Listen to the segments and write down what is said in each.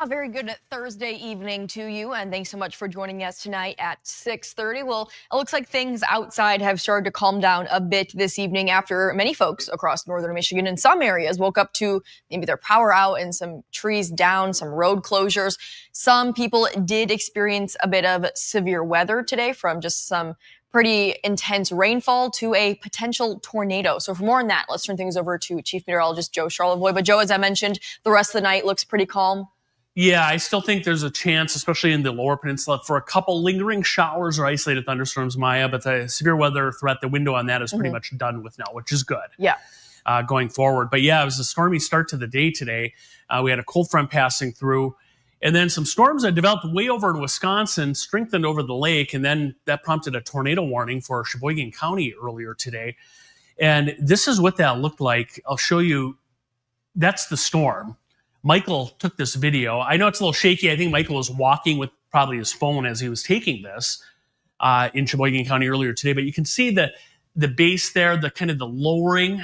A very good Thursday evening to you, and thanks so much for joining us tonight at 6:30. Well, it looks like things outside have started to calm down a bit this evening after many folks across northern Michigan in some areas woke up to maybe their power out and some trees down, some road closures. Some people did experience a bit of severe weather today, from just some pretty intense rainfall to a potential tornado. So for more on that, let's turn things over to Chief Meteorologist Joe Charlevoix. But Joe, as I mentioned, the rest of the night looks pretty calm. Yeah, I still think there's a chance, especially in the lower peninsula, for a couple lingering showers or isolated thunderstorms, Maya. But the severe weather threat, the window on that is pretty much done with now, which is good. Yeah. Going forward. But yeah, it was a stormy start to the day today. We had a cold front passing through, and then some storms that developed way over in Wisconsin, strengthened over the lake, and then that prompted a tornado warning for Sheboygan County earlier today. And this is what that looked like. I'll show you. That's the storm. Michael took this video. I know it's a little shaky. I think Michael was walking with probably his phone as he was taking this in Sheboygan County earlier today. But you can see the base there, the kind of the lowering,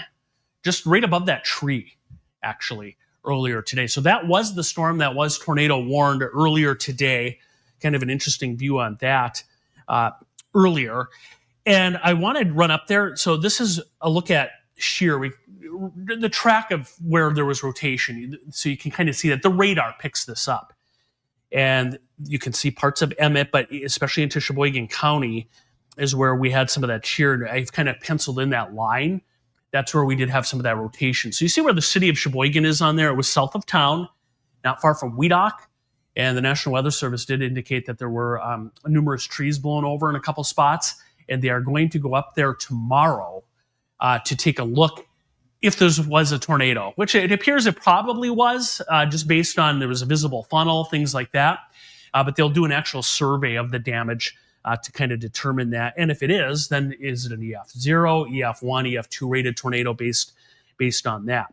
just right above that tree, actually, earlier today. So that was the storm that was tornado warned earlier today. Kind of an interesting view on that earlier. And I want to run up there. So this is a look at shear. The track of where there was rotation. So you can kind of see that the radar picks this up. And you can see parts of Emmett, but especially into Sheboygan County is where we had some of that shear. And I've kind of penciled in that line. That's where we did have some of that rotation. So you see where the city of Sheboygan is on there. It was south of town, not far from Weedock. And the National Weather Service did indicate that there were numerous trees blown over in a couple spots. And they are going to go up there tomorrow to take a look if there was a tornado, which it appears it probably was, just based on there was a visible funnel, things like that. But they'll do an actual survey of the damage to kind of determine that. And if it is, then is it an EF0, EF1, EF2 rated tornado based on that?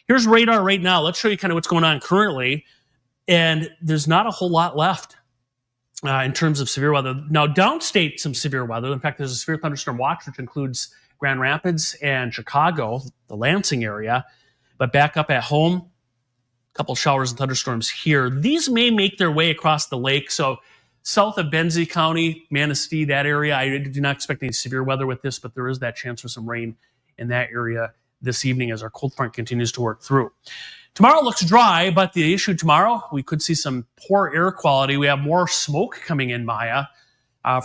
Here's radar right now. Let's show you kind of what's going on currently. And there's not a whole lot left in terms of severe weather. Now, downstate some severe weather. In fact, there's a severe thunderstorm watch, which includes Grand Rapids and Chicago, the Lansing area. But back up at home, a couple showers and thunderstorms here. These may make their way across the lake. So south of Benzie County, Manistee, that area, I do not expect any severe weather with this, but there is that chance for some rain in that area this evening as our cold front continues to work through. Tomorrow looks dry, but the issue tomorrow, we could see some poor air quality. We have more smoke coming in, Maya,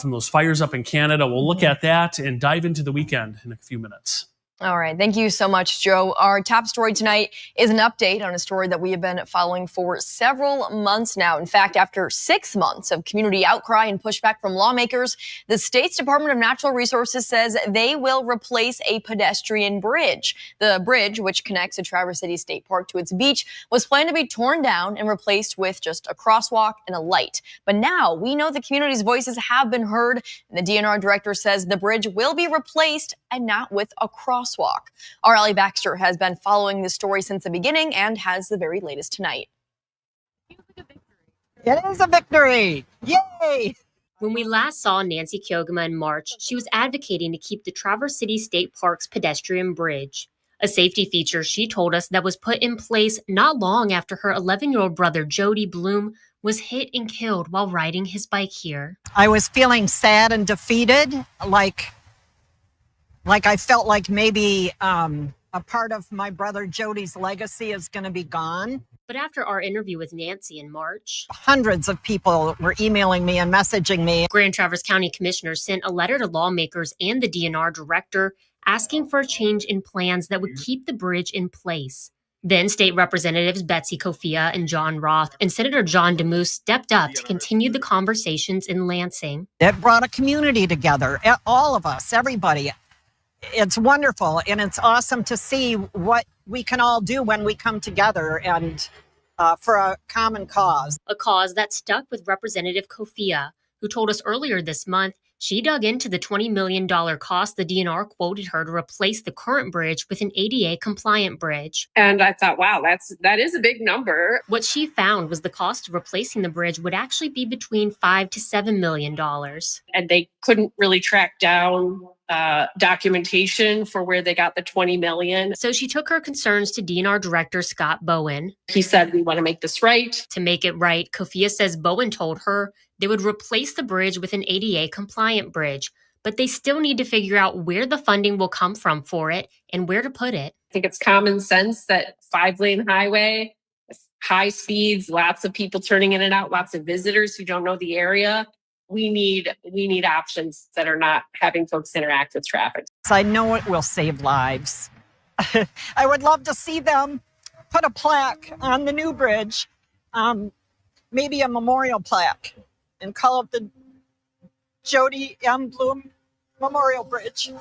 from those fires up in Canada. We'll look at that and dive into the weekend in a few minutes. All right. Thank you so much, Joe. Our top story tonight is an update on a story that we have been following for several months now. In fact, after 6 months of community outcry and pushback from lawmakers, the state's Department of Natural Resources says they will replace a pedestrian bridge. The bridge, which connects the Traverse City State Park to its beach, was planned to be torn down and replaced with just a crosswalk and a light. But now we know the community's voices have been heard, and the DNR director says the bridge will be replaced and not with a crosswalk. Our Allie Baxter has been following this story since the beginning and has the very latest tonight. It is a victory! Yay! When we last saw Nancy Kyogama in March, she was advocating to keep the Traverse City State Park's pedestrian bridge, a safety feature she told us that was put in place not long after her 11-year-old brother Jody Bloom was hit and killed while riding his bike here. I was feeling sad and defeated, like I felt like maybe a part of my brother Jody's legacy is going to be gone. But after our interview with Nancy in March, hundreds of people were emailing me and messaging me. Grand Traverse County commissioners sent a letter to lawmakers and the DNR director asking for a change in plans that would keep the bridge in place. Then state representatives Betsy Kofia and John Roth and Senator John DeMoose stepped up to continue the conversations in Lansing. It brought a community together, all of us, everybody. It's wonderful, and it's awesome to see what we can all do when we come together and for a common cause. A cause that stuck with Representative Kofia, who told us earlier this month she dug into the $20 million cost the DNR quoted her to replace the current bridge with an ADA-compliant bridge. And I thought, wow, that is a big number. What she found was the cost of replacing the bridge would actually be between $5 to $7 million. And they couldn't really track down documentation for where they got the $20 million. So she took her concerns to DNR Director Scott Bowen. He said, we want to make this right. To make it right, Kofia says Bowen told her they would replace the bridge with an ADA compliant bridge, but they still need to figure out where the funding will come from for it and where to put it. I think it's common sense that 5-lane highway, high speeds, lots of people turning in and out, lots of visitors who don't know the area. We need options that are not having folks interact with traffic. I know it will save lives. I would love to see them put a plaque on the new bridge, maybe a memorial plaque, and call it the Jody M. Bloom Memorial Bridge.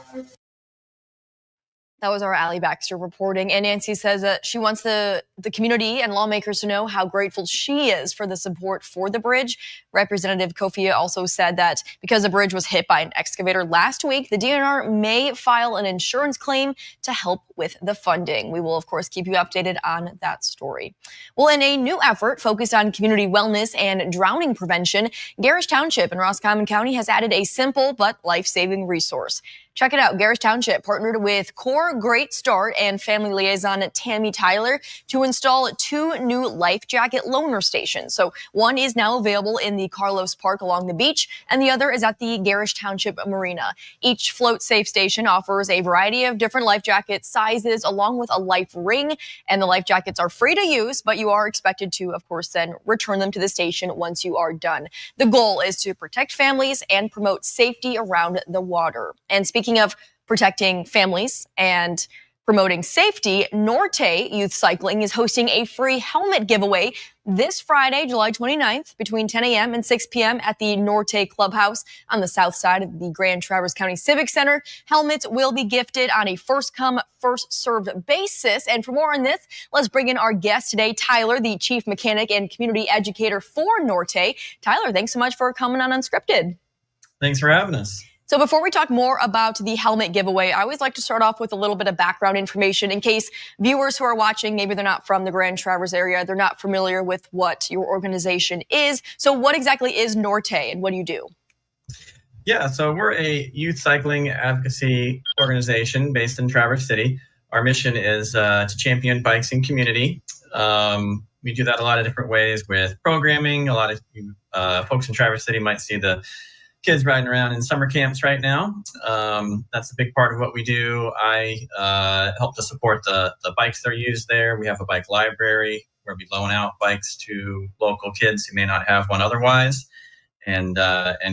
That was our Allie Baxter reporting. And Nancy says that she wants the community and lawmakers to know how grateful she is for the support for the bridge. Representative Kofia also said that because the bridge was hit by an excavator last week, the DNR may file an insurance claim to help with the funding. We will, of course, keep you updated on that story. Well, in a new effort focused on community wellness and drowning prevention, Garish Township in Roscommon County has added a simple but life-saving resource. Check it out. Garish Township partnered with Core Great Start and family liaison Tammy Tyler to install 2 new life jacket loaner stations. So one is now available in the Carlos Park along the beach, and the other is at the Garish Township Marina. Each float safe station offers a variety of different life jacket sizes along with a life ring, and the life jackets are free to use, but you are expected to, of course, then return them to the station once you are done. The goal is to protect families and promote safety around the water. And speaking of protecting families and promoting safety, Norte Youth Cycling is hosting a free helmet giveaway this Friday, July 29th, between 10 a.m. and 6 p.m. at the Norte Clubhouse on the south side of the Grand Traverse County Civic Center. Helmets will be gifted on a first-come, first-served basis. And for more on this, let's bring in our guest today, Tyler, the chief mechanic and community educator for Norte. Tyler, thanks so much for coming on Unscripted. Thanks for having us. So before we talk more about the helmet giveaway, I always like to start off with a little bit of background information in case viewers who are watching, maybe they're not from the Grand Traverse area, they're not familiar with what your organization is. So what exactly is Norte and what do you do? Yeah, so we're a youth cycling advocacy organization based in Traverse City. Our mission is to champion bikes in community. We do that a lot of different ways with programming. A lot of folks in Traverse City might see the kids riding around in summer camps right now. That's a big part of what we do. I help to support the bikes that are used there. We have a bike library where we loan out bikes to local kids who may not have one otherwise. And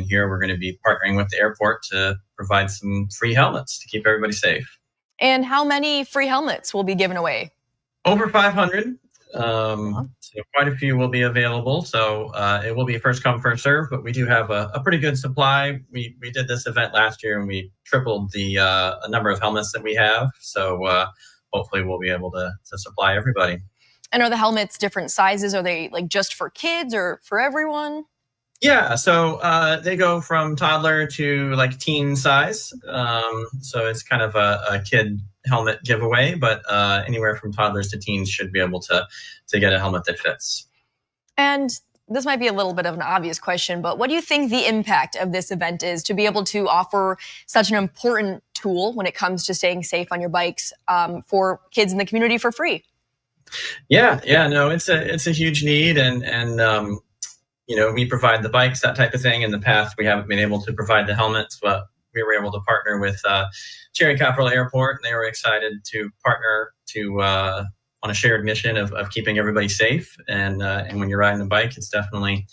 here we're going to be partnering with the airport to provide some free helmets to keep everybody safe. And how many free helmets will be given away? Over 500. So quite a few will be available. So it will be first come, first serve, but we do have a pretty good supply. We did this event last year and we tripled the number of helmets that we have. So hopefully we'll be able to supply everybody. And are the helmets different sizes? Are they like just for kids or for everyone? Yeah, so they go from toddler to like teen size. So it's kind of a kid helmet giveaway, but anywhere from toddlers to teens should be able to get a helmet that fits. And this might be a little bit of an obvious question, but what do you think the impact of this event is to be able to offer such an important tool when it comes to staying safe on your bikes for kids in the community for free? Yeah, no, it's a huge need, and we provide the bikes, that type of thing. In the past, we haven't been able to provide the helmets, but we were able to partner with Cherry Capital Airport, and they were excited to partner on a shared mission of keeping everybody safe. And when you're riding a bike, it's definitely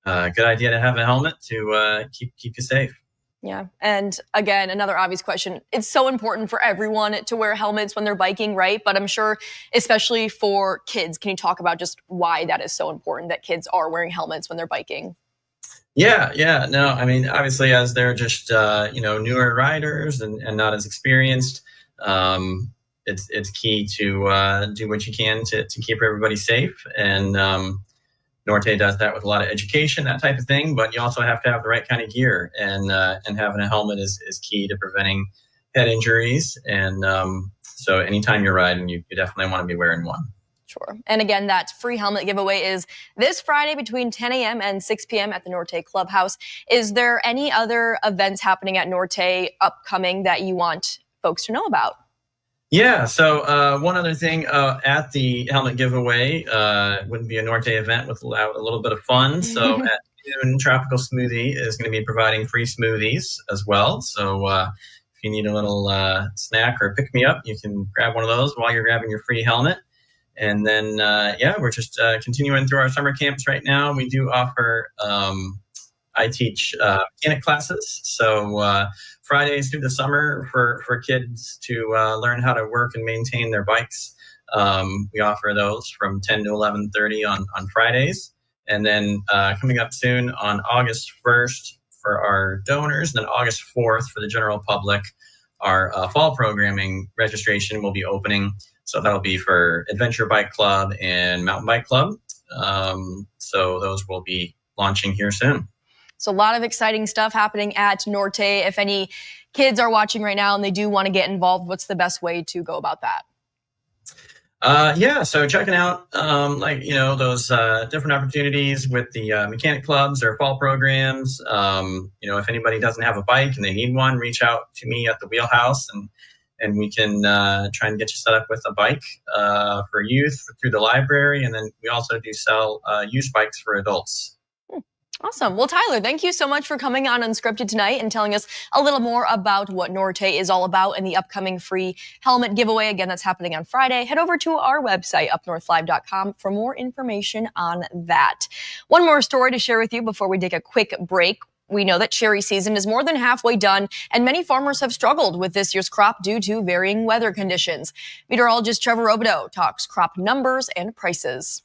a good idea to have a helmet to keep you safe. Yeah. And again, another obvious question. It's so important for everyone to wear helmets when they're biking, right? But I'm sure, especially for kids, can you talk about just why that is so important that kids are wearing helmets when they're biking? Yeah. No, I mean, obviously, as they're just, newer riders and not as experienced, it's key to do what you can to keep everybody safe. And Norte does that with a lot of education, that type of thing, but you also have to have the right kind of gear, and having a helmet is key to preventing head injuries. And so anytime you're riding, you definitely want to be wearing one. Sure. And again, that free helmet giveaway is this Friday between 10 a.m. and 6 p.m. at the Norte Clubhouse. Is there any other events happening at Norte upcoming that you want folks to know about? Yeah, so one other thing at the helmet giveaway, wouldn't be a Norte event without a little bit of fun. So at noon, Tropical Smoothie is going to be providing free smoothies as well. So if you need a little snack or pick-me-up, you can grab one of those while you're grabbing your free helmet. And then, we're just continuing through our summer camps right now. We do offer, I teach mechanic classes. So Fridays through the summer for kids to learn how to work and maintain their bikes. We offer those from 10 to 11:30 on Fridays. And then coming up soon on August 1st for our donors, and then August 4th for the general public, our fall programming registration will be opening. So that'll be for Adventure Bike Club and Mountain Bike Club. So those will be launching here soon. So a lot of exciting stuff happening at Norte. If any kids are watching right now and they do want to get involved, what's the best way to go about that? So checking out those different opportunities with the mechanic clubs or fall programs. If anybody doesn't have a bike and they need one, reach out to me at the Wheelhouse and we can try and get you set up with a bike for youth through the library. And then we also do sell used bikes for adults. Awesome. Well, Tyler, thank you so much for coming on Unscripted tonight and telling us a little more about what Norte is all about and the upcoming free helmet giveaway. Again, that's happening on Friday. Head over to our website, UpNorthLive.com, for more information on that. One more story to share with you before we take a quick break. We know that cherry season is more than halfway done, and many farmers have struggled with this year's crop due to varying weather conditions. Meteorologist Trevor Robideau talks crop numbers and prices.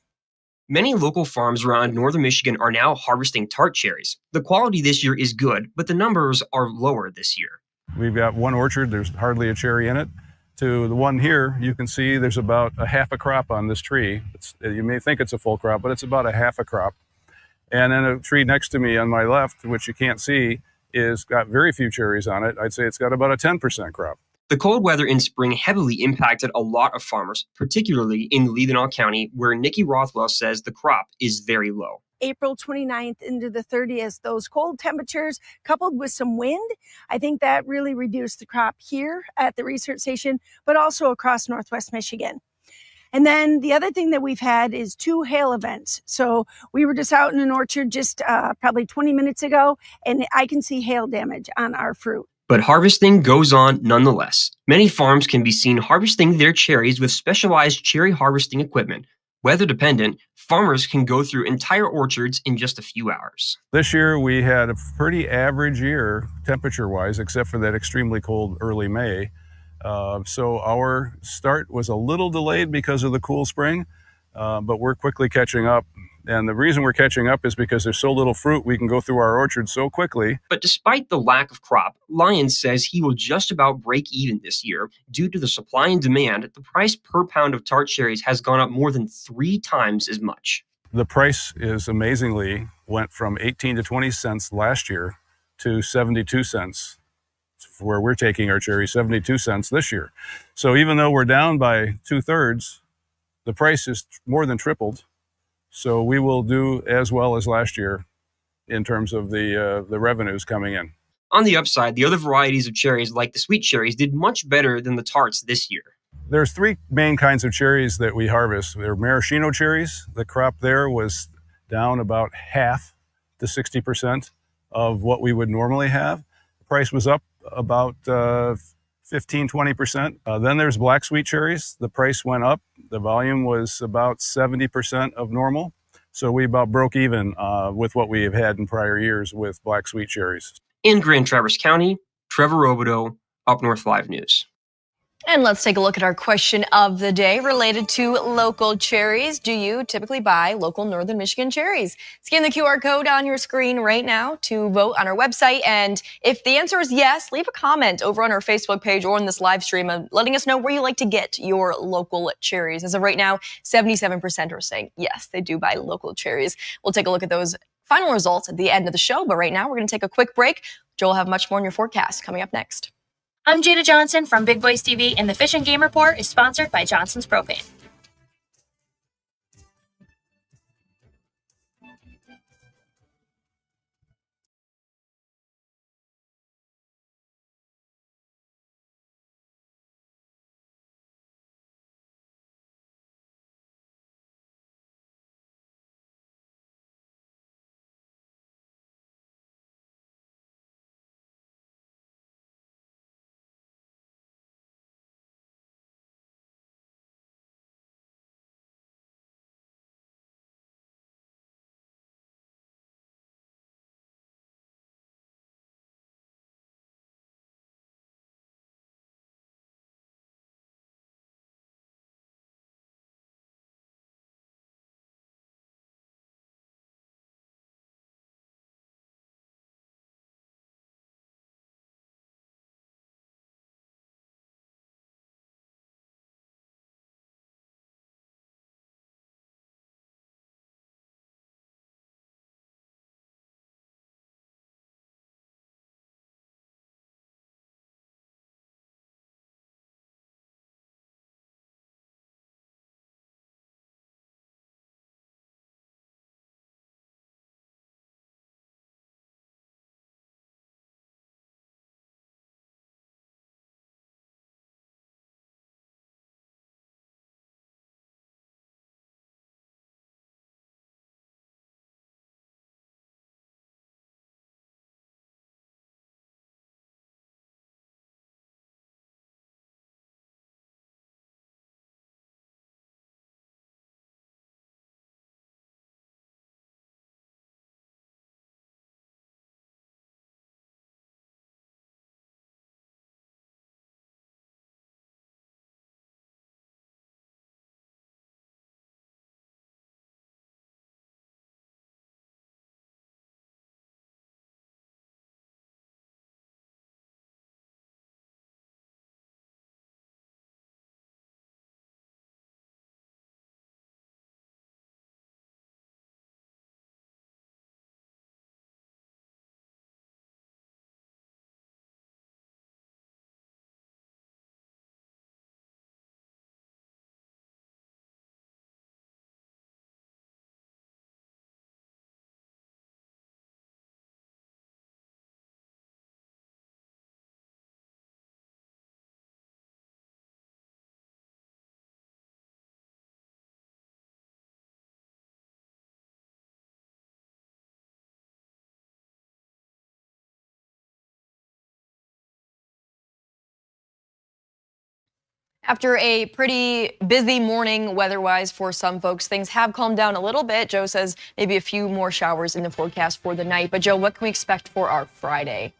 Many local farms around northern Michigan are now harvesting tart cherries. The quality this year is good, but the numbers are lower this year. We've got one orchard, there's hardly a cherry in it. To the one here, you can see there's about a half a crop on this tree. You may think it's a full crop, but it's about a half a crop. And then a tree next to me on my left, which you can't see, is got very few cherries on it. I'd say it's got about a 10% crop. The cold weather in spring heavily impacted a lot of farmers, particularly in Leedenau County, where Nikki Rothwell says the crop is very low. April 29th into the 30th, those cold temperatures coupled with some wind, I think that really reduced the crop here at the research station, but also across Northwest Michigan. And then the other thing that we've had is 2 hail events. So we were just out in an orchard just probably 20 minutes ago, and I can see hail damage on our fruit. But harvesting goes on nonetheless. Many farms can be seen harvesting their cherries with specialized cherry harvesting equipment. Weather dependent, farmers can go through entire orchards in just a few hours. This year we had a pretty average year temperature-wise, except for that extremely cold early May. So our start was a little delayed because of the cool spring, but we're quickly catching up. And the reason we're catching up is because there's so little fruit, we can go through our orchard so quickly. But despite the lack of crop, Lyons says he will just about break even this year. Due to the supply and demand, the price per pound of tart cherries has gone up more than 3 times as much. The price is amazingly went from 18 to 20 cents last year to 72 cents, where we're taking our cherries, 72 cents this year. So even though we're down by 2/3, the price is more than tripled. So we will do as well as last year in terms of the revenues coming in. On the upside, the other varieties of cherries, like the sweet cherries, did much better than the tarts this year. There's 3 main kinds of cherries that we harvest. They're maraschino cherries. The crop there was down about half to 60% of what we would normally have. The price was up about 15-20%. Then there's black sweet cherries. The price went up. The volume was about 70% of normal. So we about broke even with what we have had in prior years with black sweet cherries. In Grand Traverse County, Trevor Robideau, UpNorthLive News. And let's take a look at our question of the day related to local cherries. Do you typically buy local Northern Michigan cherries? Scan the QR code on your screen right now to vote on our website. And if the answer is yes, leave a comment over on our Facebook page or on this live stream of letting us know where you like to get your local cherries. As of right now, 77% are saying yes, they do buy local cherries. We'll take a look at those final results at the end of the show. But right now, we're going to take a quick break. Joel will have much more in your forecast coming up next. I'm Jada Johnson from Big Boys TV, and the Fish and Game Report is sponsored by Johnson's Propane. After a pretty busy morning weather-wise for some folks, things have calmed down a little bit. Joe says maybe a few more showers in the forecast for the night. But Joe, what can we expect for our Friday?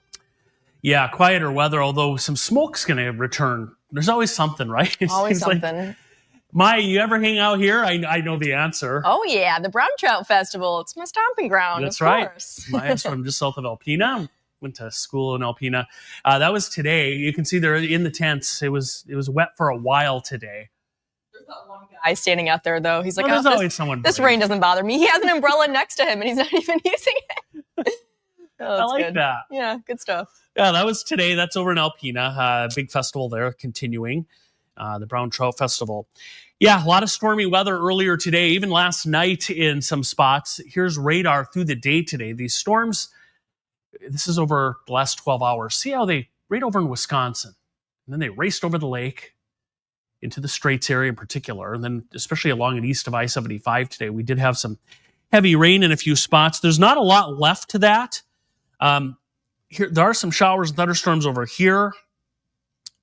Yeah, quieter weather, although some smoke's going to return. There's always something, right? It Always seems like, something. Maya, you ever hang out here? I know the answer. Oh, yeah, the Brown Trout Festival. It's my stomping ground, That's of right. course. Maya's from just south of Alpena. Went to school in Alpena. That was today. You can see they're in the tents. It was wet for a while today. There's that one guy standing out there, though. He's like, Well, there's always someone this brave. rain doesn't bother me. He has an umbrella next to him, and he's not even using it. I like good. that. Yeah, good stuff. Yeah, that was today. That's over in Alpena. Big festival there continuing. The Brown Trout Festival. Yeah, a lot of stormy weather earlier today, even last night in some spots. Here's radar through the day today. These storms, this is over the last 12 hours. See how they, right over in Wisconsin, and then they raced over the lake into the Straits area in particular, and then especially along and east of I-75 today. We did have some heavy rain in a few spots. There's not a lot left to that. Here, there are some showers and thunderstorms over here.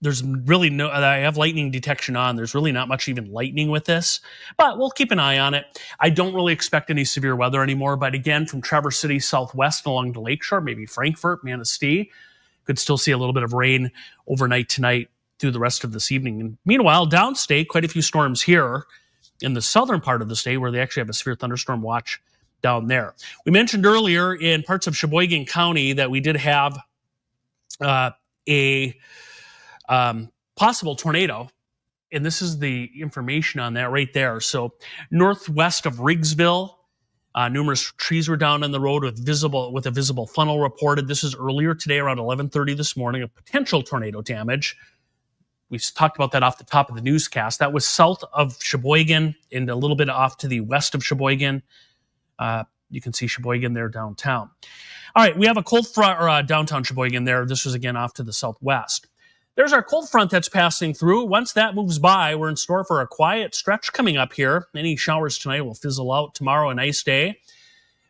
There's really no, I have lightning detection on. There's really not much even lightning with this, but we'll keep an eye on it. I don't really expect any severe weather anymore, but again, from Traverse City southwest along the lakeshore, maybe Frankfort, Manistee, could still see a little bit of rain overnight tonight through the rest of this evening. And meanwhile, downstate, quite a few storms here in the southern part of the state where they actually have a severe thunderstorm watch down there. We mentioned earlier in parts of Sheboygan County that we did have a possible tornado, and this is the information on that right there. So northwest of Riggsville, numerous trees were down on the road with a visible funnel reported. This is earlier today around 11:30 this morning, of potential tornado damage. We talked about that off the top of the newscast. That was south of Sheboygan and a little bit off to the west of Sheboygan. You can see Sheboygan there downtown. All right, we have a cold front, or downtown Sheboygan there. This was again off to the southwest. There's our cold front that's passing through. Once that moves by, we're in store for a quiet stretch coming up here. Any showers tonight will fizzle out. Tomorrow, a nice day,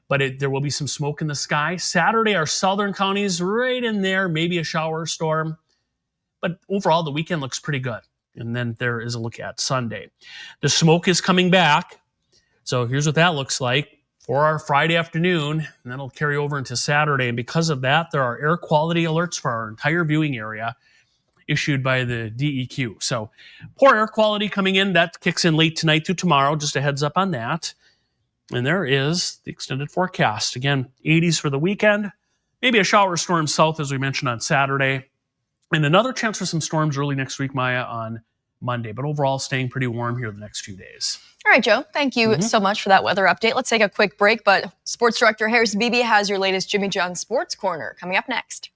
but there will be some smoke in the sky. Saturday, our southern counties right in there, maybe a shower or storm. But overall, the weekend looks pretty good. And then there is a look at Sunday. The smoke is coming back. So here's what that looks like for our Friday afternoon, and that'll carry over into Saturday. And because of that, there are air quality alerts for our entire viewing area issued by the DEQ. So poor air quality coming in. That kicks in late tonight through tomorrow. Just a heads up on that. And there is the extended forecast. Again, 80s for the weekend. Maybe a shower or storm south, as we mentioned, on Saturday. And another chance for some storms early next week, Maya, on Monday. But overall, staying pretty warm here the next few days. All right, Joe, thank you so much for that weather update. Let's take a quick break, but Sports Director Harris Beebe has your latest Jimmy John Sports Corner coming up next.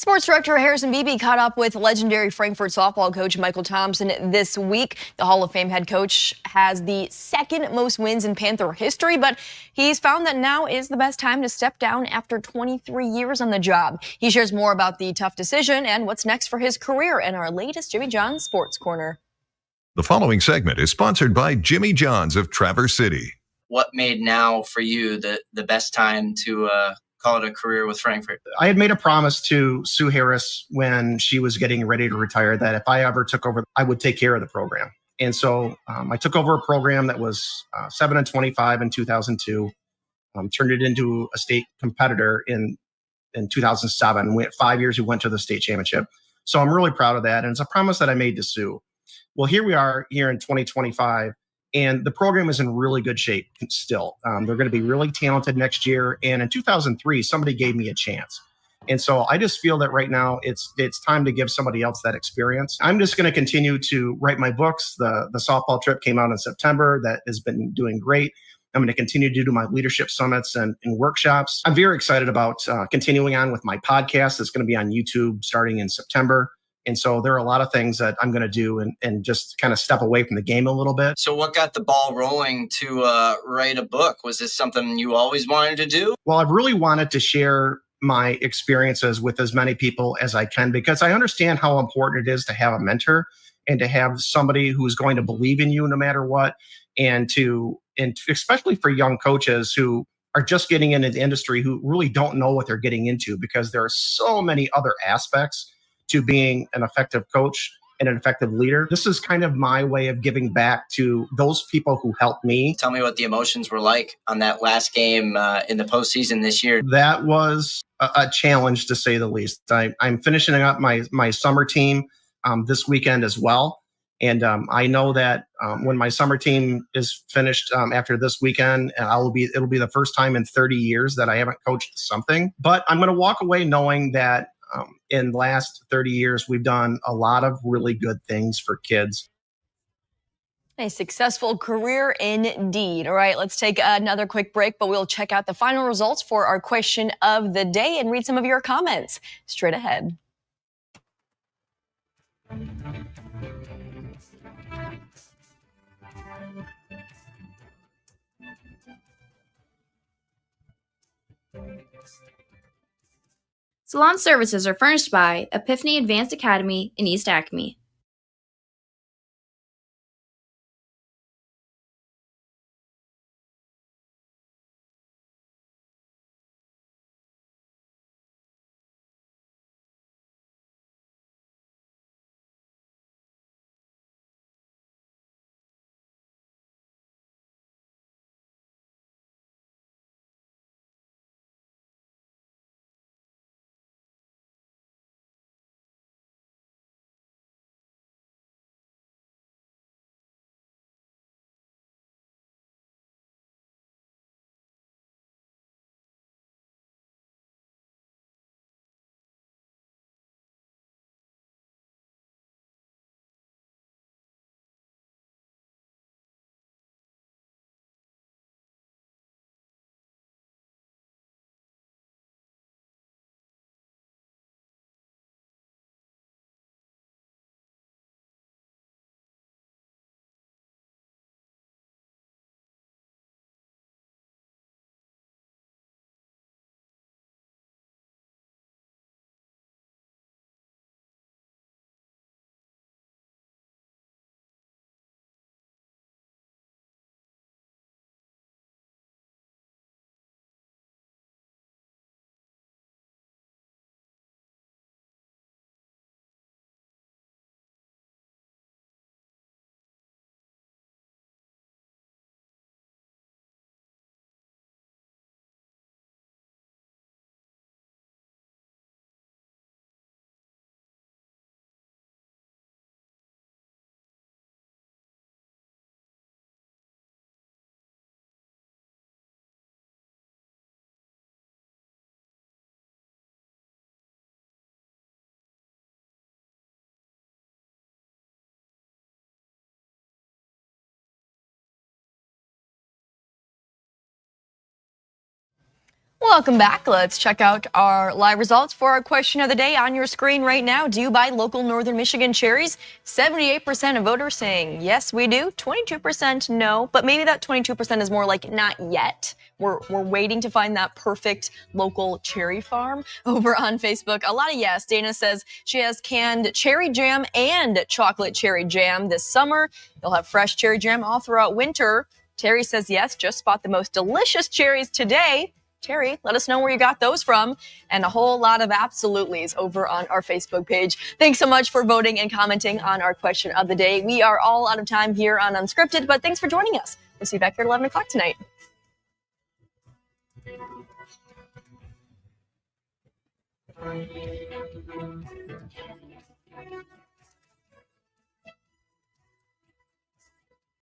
Sports director Harrison Beebe caught up with legendary Frankfort softball coach Michael Thompson this week. The Hall of Fame head coach has the second most wins in Panther history, but he's found that now is the best time to step down after 23 years on the job. He shares more about the tough decision and what's next for his career in our latest Jimmy John's Sports Corner. The following segment is sponsored by Jimmy John's of Traverse City. What made now for you the best time to call it a career with Frankfort? I had made a promise to Sue Harris when she was getting ready to retire that if I ever took over, I would take care of the program. And so I took over a program that was 7-25 in 2002, turned it into a state competitor in 2007. We had 5 years, we went to the state championship. So I'm really proud of that. And it's a promise that I made to Sue. Well, here we are here in 2025. And the program is in really good shape still. They're going to be really talented next year. And in 2003, somebody gave me a chance. And so I just feel that right now it's time to give somebody else that experience. I'm just going to continue to write my books. The softball trip came out in September. That has been doing great. I'm going to continue to do my leadership summits and workshops. I'm very excited about continuing on with my podcast. It's going to be on YouTube starting in September. And so there are a lot of things that I'm going to do and just kind of step away from the game a little bit. So what got the ball rolling to write a book? Was this something you always wanted to do? Well, I've really wanted to share my experiences with as many people as I can, because I understand how important it is to have a mentor and to have somebody who's going to believe in you no matter what. And especially for young coaches who are just getting into the industry, who really don't know what they're getting into, because there are so many other aspects to being an effective coach and an effective leader. This is kind of my way of giving back to those people who helped me. Tell me what the emotions were like on that last game in the postseason this year. That was a challenge, to say the least. I'm finishing up my summer team this weekend as well. And I know that when my summer team is finished after this weekend, it'll be the first time in 30 years that I haven't coached something. But I'm going to walk away knowing that in the last 30 years, we've done a lot of really good things for kids. A successful career indeed. All right, let's take another quick break, but we'll check out the final results for our question of the day and read some of your comments straight ahead. Salon services are furnished by Epiphany Advanced Academy in East Acme. Welcome back. Let's check out our live results for our question of the day on your screen right now. Do you buy local Northern Michigan cherries? 78% of voters saying yes, we do. 22% no, but maybe that 22% is more like not yet. We're waiting to find that perfect local cherry farm. Over on Facebook, a lot of yes. Dana says she has canned cherry jam and chocolate cherry jam this summer. You'll have fresh cherry jam all throughout winter. Terry says yes, just bought the most delicious cherries today. Terry, let us know where you got those from, and a whole lot of absolutelys over on our Facebook page. Thanks so much for voting and commenting on our question of the day. We are all out of time here on Unscripted, but thanks for joining us. We'll see you back here at 11 o'clock tonight.